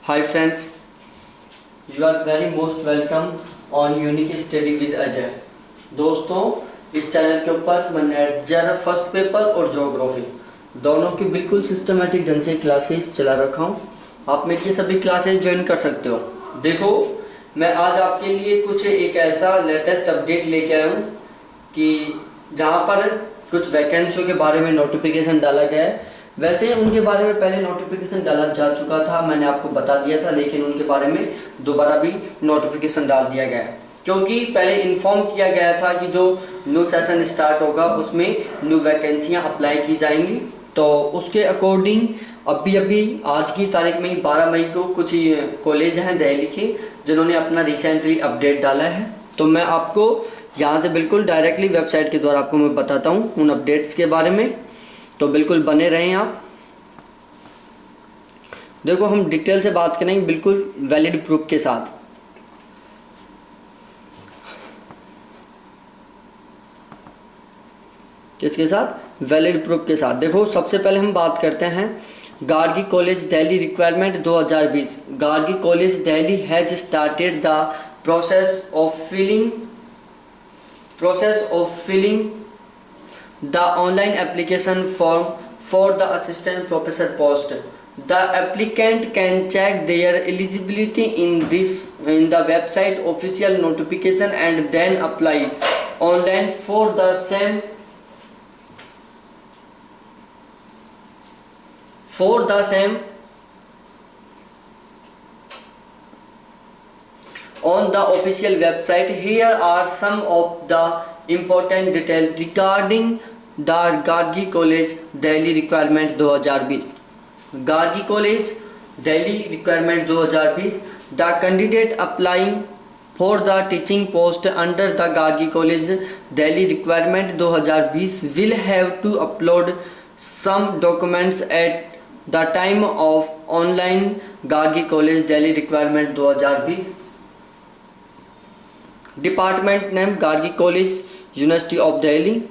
Hi friends, you are very most welcome on Unique Study with Ajay। दोस्तों, इस channel के ऊपर मैंने जरा फर्स्ट पेपर और ज्योग्राफी दोनों की बिल्कुल सिस्टमेटिक ढंग से क्लासेस चला रखा हूँ। आप मेरी ये सभी क्लासेस ज्वाइन कर सकते हो। देखो, मैं आज आपके लिए कुछ एक ऐसा लेटेस्ट अपडेट लेके आया हूँ कि जहाँ पर कुछ वैकेंसियों के बारे में नोटिफिकेशन डाला गया है। वैसे उनके बारे में पहले नोटिफिकेशन डाला जा चुका था, मैंने आपको बता दिया था, लेकिन उनके बारे में दोबारा भी नोटिफिकेशन डाल दिया गया है क्योंकि पहले इन्फॉर्म किया गया था कि जो न्यू सेशन स्टार्ट होगा उसमें न्यू वैकेंसियां अप्लाई की जाएंगी। तो उसके अकॉर्डिंग अभी आज की तारीख में ही 12 मई को कुछ कॉलेज हैं दिल्ली के जिन्होंने अपना रिसेंटली अपडेट डाला है। तो मैं आपको यहाँ से बिल्कुल डायरेक्टली वेबसाइट के द्वारा आपको मैं बताता हूँ उन अपडेट्स के बारे में, तो बिल्कुल बने रहें आप। देखो, हम डिटेल से बात करेंगे बिल्कुल वैलिड प्रूफ के साथ। किसके साथ? वैलिड प्रूफ के साथ। देखो, सबसे पहले हम बात करते हैं Gargi college Delhi requirement 2020। Gargi college Delhi has started the process of filling the online application form for the assistant professor post. The applicant can check their eligibility in the website official notification and then apply online for the same on the official website. Here are some of the important details regarding the Gargi college Delhi requirement 2020। Gargi college Delhi requirement 2020। The candidate applying for the teaching post under the Gargi college Delhi requirement 2020 will have to upload some documents at the time of online Gargi college Delhi requirement 2020। Department name Gargi college university of Delhi.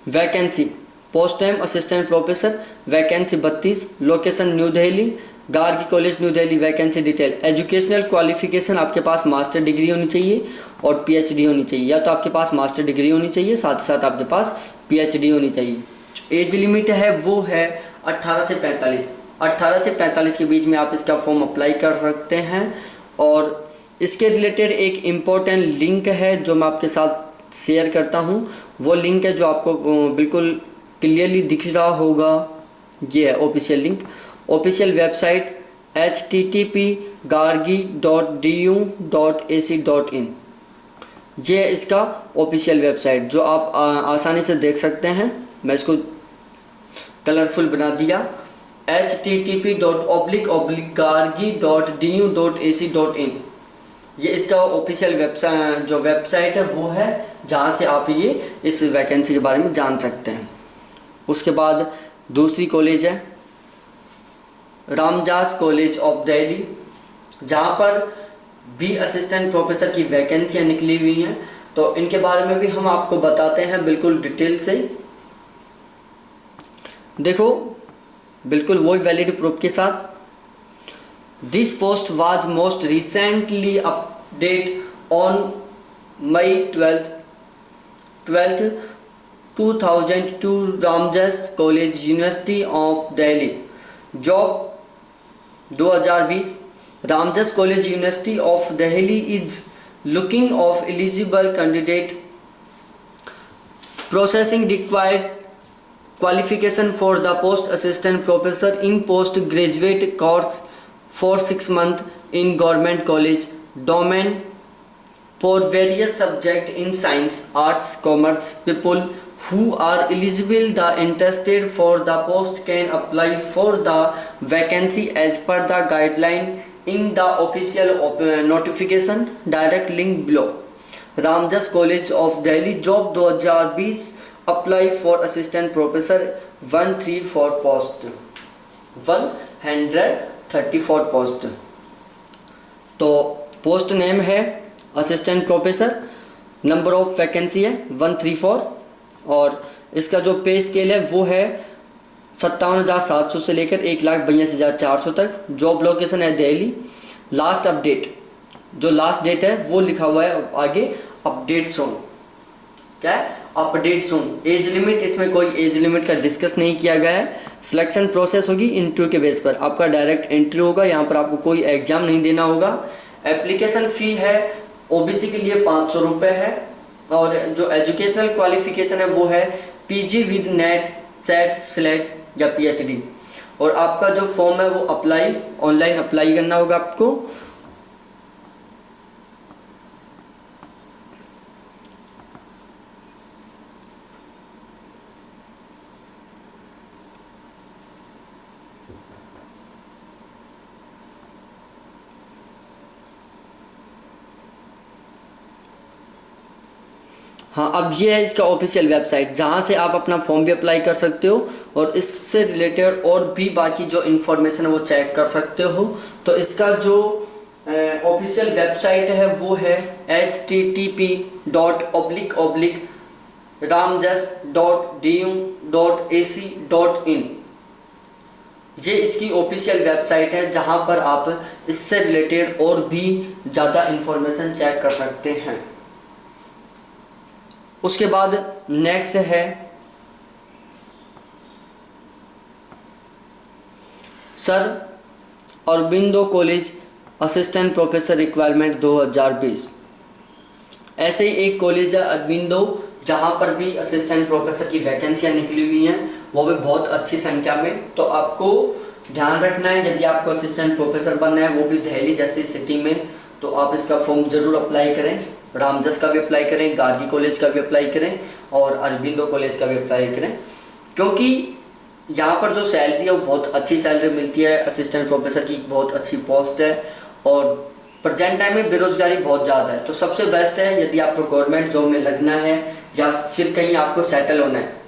Vacancy post name assistant professor, vacancy 32, location new Delhi, Gargi college new Delhi. Vacancy detail, educational qualification आपके पास master degree होनी चाहिए और PhD होनी चाहिए, या तो आपके पास master degree होनी चाहिए साथ ही साथ आपके पास पीएचडी होनी चाहिए। एज लिमिट है वो है 18 से 45। 18 से 45 के बीच में आप इसका फॉर्म अप्लाई कर सकते हैं। और इसके रिलेटेड एक इम्पोर्टेंट लिंक है जो मैं आपके साथ शेयर करता हूँ। वो लिंक है जो आपको बिल्कुल क्लियरली दिख रहा होगा, ये है official link. Official website http://gargi.du.ac.in, ये है इसका ऑफिशियल वेबसाइट जो आप आसानी से देख सकते हैं। मैं इसको कलरफुल बना दिया, http://gargi.du.ac.in। ये इसका ऑफिशियल वेबसाइट है वो है जहाँ से आप ये इस वैकेंसी के बारे में जान सकते हैं। उसके बाद दूसरी कॉलेज है रामदास कॉलेज ऑफ दिल्ली, जहाँ पर भी असिस्टेंट प्रोफेसर की वैकेंसियाँ निकली हुई हैं। तो इनके बारे में भी हम आपको बताते हैं बिल्कुल डिटेल से। देखो, बिल्कुल वही वैलिड प्रूफ के साथ। This post was most recently update on May 12, 2002 Ramdas college university of Delhi. Job 2020। Ramdas college university of Delhi is looking of eligible candidate processing required qualification for the post assistant professor in postgraduate course for 6 months in government college domain for various subjects in science, arts, commerce. People who are eligible the interested for the post can apply for the vacancy as per the guideline in the official notification. Direct link below. Ramdas College of Delhi job 2020 apply for assistant professor 134 post 134 post. तो post name है assistant professor, number of vacancy है 134 और इसका जो पे scale है वो है 57,700 से लेकर 1,82,400 तक। जॉब लोकेशन है दिल्ली। लास्ट अपडेट, जो लास्ट डेट है वो लिखा हुआ है आगे अपडेट सोन। क्या है? अपडेट सोन। एज लिमिट, इसमें कोई एज लिमिट का डिस्कस नहीं किया गया है। सिलेक्शन प्रोसेस होगी इंटरव्यू के बेस पर, आपका डायरेक्ट इंटरव्यू होगा, यहाँ पर आपको कोई एग्जाम नहीं देना होगा। एप्लीकेशन फ़ी है ओबीसी के लिए 500 रुपये है, और जो एजुकेशनल क्वालिफिकेशन है वो है PG with net set slate या पीएचडी। और आपका जो फॉर्म है वो अप्लाई ऑनलाइन अप्लाई करना होगा आपको। हाँ, अब ये है इसका ऑफिशियल वेबसाइट, जहाँ से आप अपना फॉर्म भी अप्लाई कर सकते हो और इससे रिलेटेड और भी बाकी जो इन्फॉर्मेशन है वो चेक कर सकते हो। तो इसका जो ऑफिशियल वेबसाइट है वो है http://ramjas.du.ac.in। ये इसकी ऑफिशियल वेबसाइट है जहाँ पर आप इससे रिलेटेड और भी ज़्यादा इन्फॉर्मेशन चेक कर सकते हैं। उसके बाद नेक्स्ट है sir Aurobindo college assistant professor requirement 2020। ऐसे ही एक कॉलेज है अरबिंदो, जहाँ पर भी असिस्टेंट प्रोफेसर की वैकेंसियाँ निकली हुई हैं, वो भी बहुत अच्छी संख्या में। तो आपको ध्यान रखना है, यदि आपको असिस्टेंट प्रोफेसर बनना है वो भी दिल्ली जैसी सिटी में, तो आप इसका फॉर्म जरूर अप्लाई करें। रामजस का भी अप्लाई करें, गार्गी कॉलेज का भी अप्लाई करें और अरबिंदो कॉलेज का भी अप्लाई करें, क्योंकि यहाँ पर जो सैलरी है वो बहुत अच्छी सैलरी मिलती है। असिस्टेंट प्रोफेसर की बहुत अच्छी पोस्ट है और प्रेजेंट टाइम में बेरोजगारी बहुत ज़्यादा है। तो सबसे बेस्ट है, यदि आपको गवर्नमेंट जॉब में लगना है या फिर कहीं आपको सेटल होना है,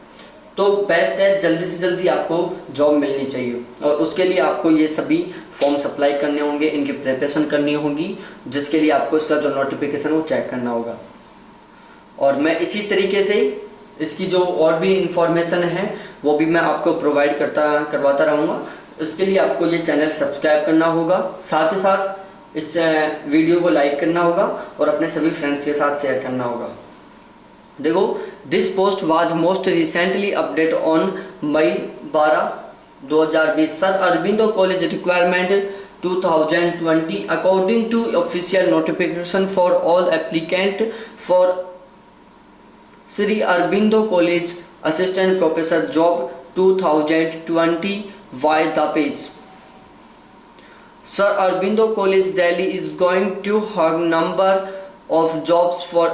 तो बेस्ट है जल्दी से जल्दी आपको जॉब मिलनी चाहिए। और उसके लिए आपको ये सभी फॉर्म्स अप्लाई करने होंगे, इनकी प्रिपरेशन करनी होगी, जिसके लिए आपको इसका जो नोटिफिकेशन वो चेक करना होगा। और मैं इसी तरीके से इसकी जो और भी इंफॉर्मेशन है वो भी मैं आपको प्रोवाइड करवाता रहूँगा। इसके लिए आपको ये चैनल सब्सक्राइब करना होगा, साथ ही साथ इस वीडियो को लाइक करना होगा और अपने सभी फ्रेंड्स के साथ शेयर करना होगा। देखो, this post was most recently update on May 12, 2020 Sir Aurobindo college requirement 2020 according to official notification for all applicant for Shri Aurobindo college assistant professor job 2020 via the page. Sir Aurobindo College Delhi is going to have number of jobs for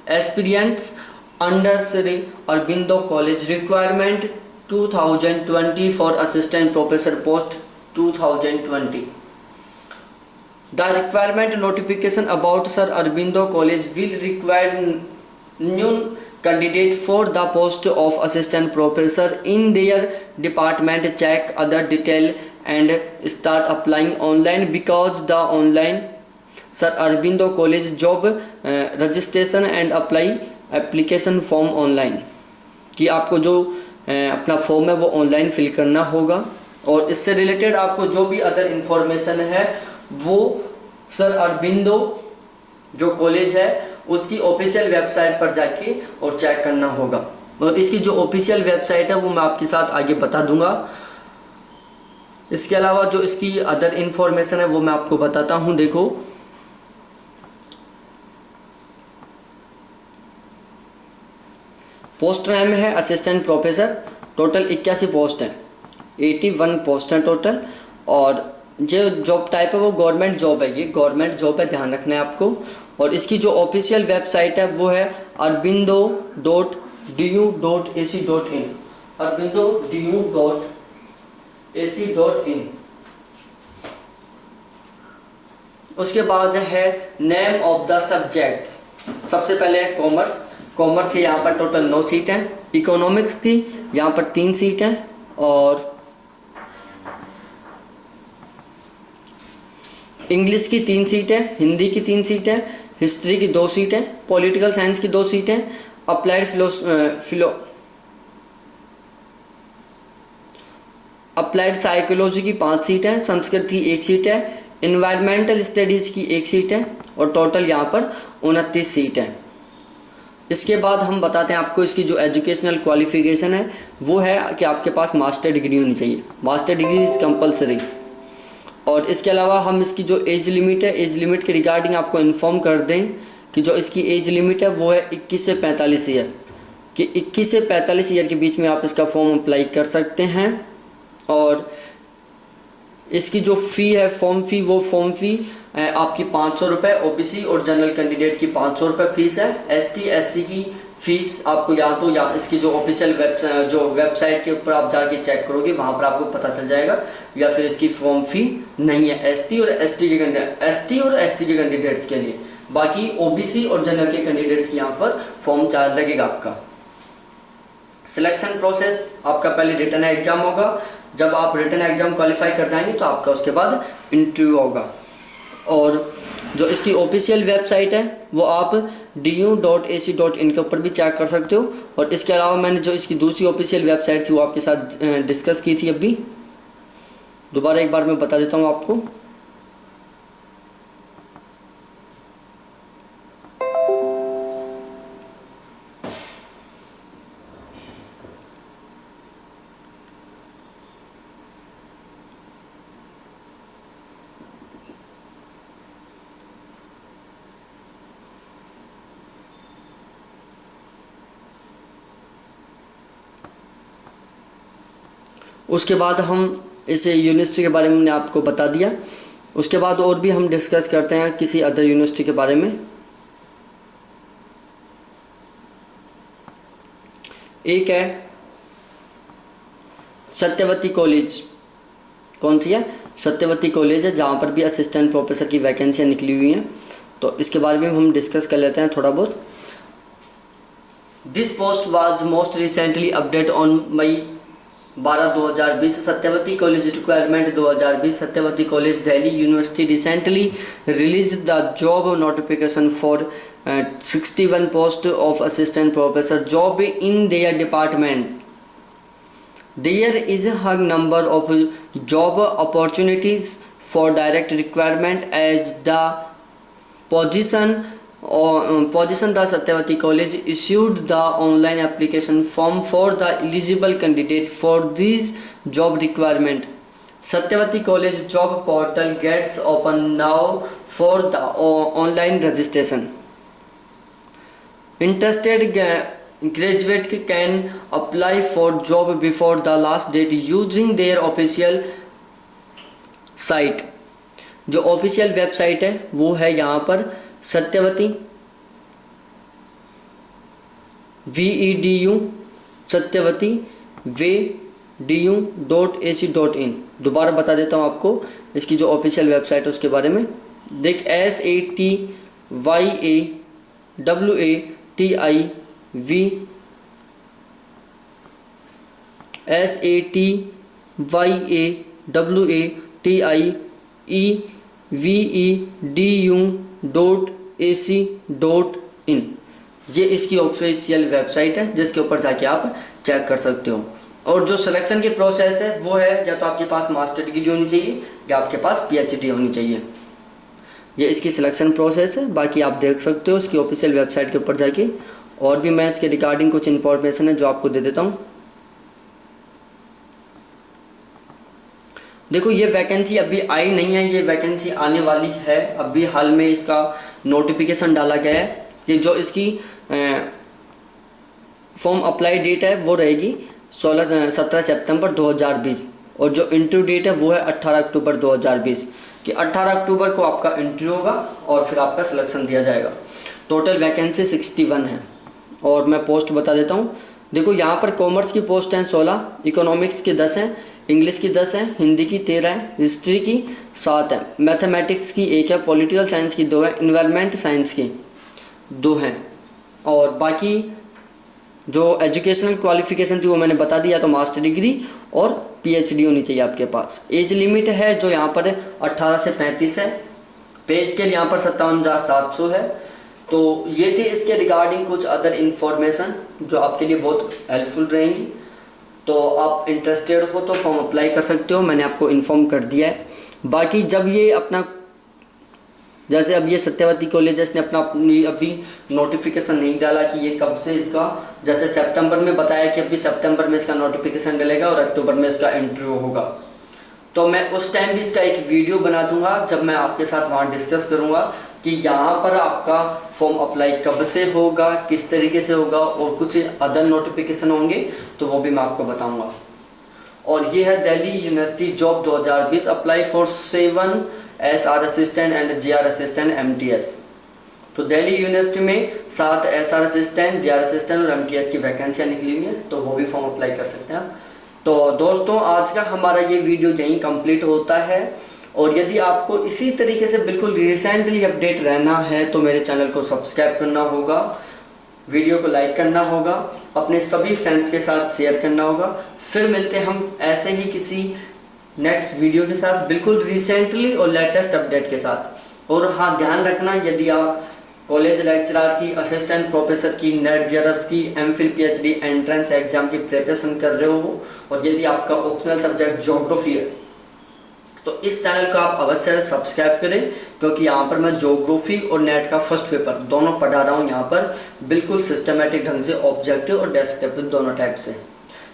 aspirants under Sri Aurobindo College requirement 2020 for assistant professor post 2020. The requirement notification about Sir Aurobindo College will require new candidate for the post of assistant professor in their department. Check other detail and start applying online because the online Sir Aurobindo College job registration and apply application form online, कि आपको जो अपना form है वो online fill करना होगा। और इससे रिलेटेड आपको जो भी अदर इंफॉर्मेशन है वो सर अरबिंदो जो कॉलेज है उसकी ऑफिशियल वेबसाइट पर जाके और चेक करना होगा। और इसकी जो ऑफिशियल वेबसाइट है वो मैं आपके साथ आगे बता दूंगा। इसके अलावा जो इसकी अदर इंफॉर्मेशन है वो मैं आपको बताता हूँ। देखो, पोस्ट नेम है असिस्टेंट प्रोफेसर, टोटल 81 पोस्ट हैं, 81 पोस्ट हैं टोटल। और जो जॉब टाइप है वो गवर्नमेंट जॉब है, ये गवर्नमेंट जॉब है, ध्यान रखना है आपको। और इसकी जो ऑफिशियल वेबसाइट है वो है aurobindo.du.ac.in, aurobindo.du.ac.in। उसके बाद है नेम ऑफ द सब्जेक्ट्स। सबसे पहले है कॉमर्स। कॉमर्स की यहाँ पर टोटल 9 सीट हैं। इकोनॉमिक्स की यहाँ पर 3 सीट हैं और इंग्लिश की 3 सीटें, हिंदी की 3 सीटें, हिस्ट्री की 2 सीटें, पॉलिटिकल साइंस की 2 सीटें, अप्लाइड अप्लाइड साइकोलॉजी की 5 सीट है, संस्कृत की 1 सीट है, इन्वायरमेंटल स्टडीज़ की 1 सीट है और टोटल यहाँ पर 29 सीट है। इसके बाद हम बताते हैं आपको इसकी जो एजुकेशनल क्वालिफिकेशन है वो है कि आपके पास मास्टर डिग्री होनी चाहिए। Master degree is compulsory. और इसके अलावा हम इसकी जो एज लिमिट है, एज लिमिट के रिगार्डिंग आपको इन्फॉर्म कर दें कि जो इसकी एज लिमिट है वो है 21 से 45 ईयर, कि 21 से 45 ईयर के बीच में आप इसका फॉर्म अप्लाई कर सकते हैं। और इसकी जो फ़ी है फॉर्म फ़ी, वो फॉर्म फ़ी आपकी 500 रुपये, ओबीसी और जनरल कैंडिडेट की 500 रुपये फीस है। एसटी एससी की फ़ीस आपको या इसकी जो ऑफिशियल वेबसाइट के ऊपर आप जाके चेक करोगे वहाँ पर आपको पता चल जाएगा, या फिर इसकी फॉर्म फ़ी नहीं है एसटी और एससी के कैंडिडेट्स के लिए। बाकी ओबीसी और जनरल के कैंडिडेट्स की यहाँ पर फॉर्म चार्ज लगेगा आपका। सिलेक्शन प्रोसेस आपका पहले रिटन एग्जाम होगा, जब आप रिटन एग्जाम क्वालिफाई कर जाएंगे तो आपका उसके बाद इंटरव्यू होगा। और जो इसकी ऑफिशियल वेबसाइट है वो आप du.ac.in के ऊपर भी चेक कर सकते हो। और इसके अलावा मैंने जो इसकी दूसरी ऑफिशियल वेबसाइट थी वो आपके साथ डिस्कस की थी, अभी दोबारा एक बार मैं बता देता हूँ आपको। उसके बाद हम इस यूनिवर्सिटी के बारे में मैंने आपको बता दिया। उसके बाद और भी हम डिस्कस करते हैं किसी अदर यूनिवर्सिटी के बारे में। एक है सत्यवती कॉलेज। कौन सी है? सत्यवती कॉलेज है, जहाँ पर भी असिस्टेंट प्रोफेसर की वैकेंसियाँ निकली हुई हैं, तो इसके बारे में हम डिस्कस कर लेते हैं थोड़ा बहुत। This post was most recently update on May 12/2020 Satyawati college requirement 2020 Satyawati college Delhi university recently release the job notification for 61 post of assistant professor job in their department. There is a number of job opportunities for direct requirement as the position the Satyavati College issued the online application form for the eligible candidate for these job requirement. Satyavati College job portal gets open now for the online registration. Interested graduate can apply for job before the last date using their official site. जो official website है वो है यहाँ पर Satyavati VEDU Satyavati VEDU.ac.in। दोबारा बता देता हूँ आपको इसकी जो ऑफिशियल वेबसाइट है उसके बारे में। देख SATYAVEDU.ac.in। ये इसकी ऑफिशियल वेबसाइट है जिसके ऊपर जाके आप चेक कर सकते हो। और जो सिलेक्शन की प्रोसेस है वो है या तो आपके पास मास्टर डिग्री होनी चाहिए या आपके पास PhD होनी चाहिए। ये इसकी सिलेक्शन प्रोसेस है, बाकी आप देख सकते हो इसकी ऑफिशियल वेबसाइट के ऊपर जाके। और भी मैं इसके रिगार्डिंग कुछ इन्फॉर्मेशन है जो आपको दे देता हूँ। देखो ये वैकेंसी अभी आई नहीं है, ये वैकेंसी आने वाली है। अभी हाल में इसका नोटिफिकेशन डाला गया है। ये जो इसकी फॉर्म अप्लाई डेट है वो रहेगी 17 सितंबर 2020 और जो इंटरव्यू डेट है वो है 18 अक्टूबर 2020 कि 18 अक्टूबर को आपका इंटरव्यू होगा और फिर आपका सिलेक्शन दिया जाएगा। टोटल वैकेंसी 61 है। और मैं पोस्ट बता देता हूँ। देखो यहाँ पर कॉमर्स की पोस्ट हैं 16, इकोनॉमिक्स की 10 हैं, इंग्लिश की 10 है, हिंदी की 13 है, हिस्ट्री की 7 है, मैथमेटिक्स की 1 है, पॉलिटिकल साइंस की 2 है, इन्वायरमेंट साइंस की 2 हैं। और बाकी जो एजुकेशनल क्वालिफिकेशन थी वो मैंने बता दिया, तो मास्टर डिग्री और PhD होनी चाहिए आपके पास। एज लिमिट है जो यहाँ पर 18 से 35 है। पे स्केल यहाँ पर 57,700 है। तो ये थे इसके रिगार्डिंग कुछ अदर इन्फॉर्मेशन जो आपके लिए बहुत हेल्पफुल रहेंगी। तो आप इंटरेस्टेड हो तो फॉर्म अप्लाई कर सकते हो, मैंने आपको इन्फॉर्म कर दिया है। बाकी जब ये अपना, जैसे अब ये सत्यवती कॉलेजेस ने अपनी अभी नोटिफिकेशन नहीं डाला कि ये कब से इसका, जैसे सितंबर में बताया कि अभी सितंबर में इसका नोटिफिकेशन डलेगा और अक्टूबर में इसका इंटरव्यू होगा, तो मैं उस टाइम भी इसका एक वीडियो बना दूंगा जब मैं आपके साथ वहाँ डिस्कस करूँगा कि यहाँ पर आपका फॉर्म अप्लाई कब से होगा, किस तरीके से होगा, और कुछ अदर नोटिफिकेशन होंगे तो वो भी मैं आपको बताऊँगा। और ये है Delhi university job 2020, apply for 7 SR assistant and GR assistant MTS। तो दिल्ली यूनिवर्सिटी में 7 SR असिस्टेंट, GR असिस्टेंट और MTS की वैकेंसियाँ निकली हुई हैं, तो वो भी फॉर्म अप्लाई कर सकते हैं। तो दोस्तों आज का हमारा ये वीडियो यहीं कंप्लीट होता है, और यदि आपको इसी तरीके से बिल्कुल रिसेंटली अपडेट रहना है तो मेरे चैनल को सब्सक्राइब करना होगा, वीडियो को लाइक करना होगा, अपने सभी फ्रेंड्स के साथ शेयर करना होगा। फिर मिलते हैं हम ऐसे ही किसी नेक्स्ट वीडियो के साथ, बिल्कुल रिसेंटली और लेटेस्ट अपडेट के साथ। और हाँ, ध्यान रखना, यदि आप कॉलेज लेक्चरर की, असिस्टेंट प्रोफेसर की, नेट JRF की, MPhil PhD एंट्रेंस एग्जाम की प्रिपरेशन कर रहे हो, और यदि आपका ऑप्शनल सब्जेक्ट ज्योग्राफी है, तो इस चैनल को आप अवश्य सब्सक्राइब करें, क्योंकि यहाँ पर मैं ज्योग्राफी और नेट का फर्स्ट पेपर दोनों पढ़ा रहा हूँ यहाँ पर, बिल्कुल सिस्टमेटिक ढंग से, ऑब्जेक्टिव और डेस्क्रिप्टिव दोनों टाइप से।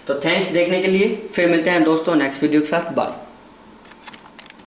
तो थैंक्स देखने के लिए, फिर मिलते हैं दोस्तों नेक्स्ट वीडियो के साथ, बाय।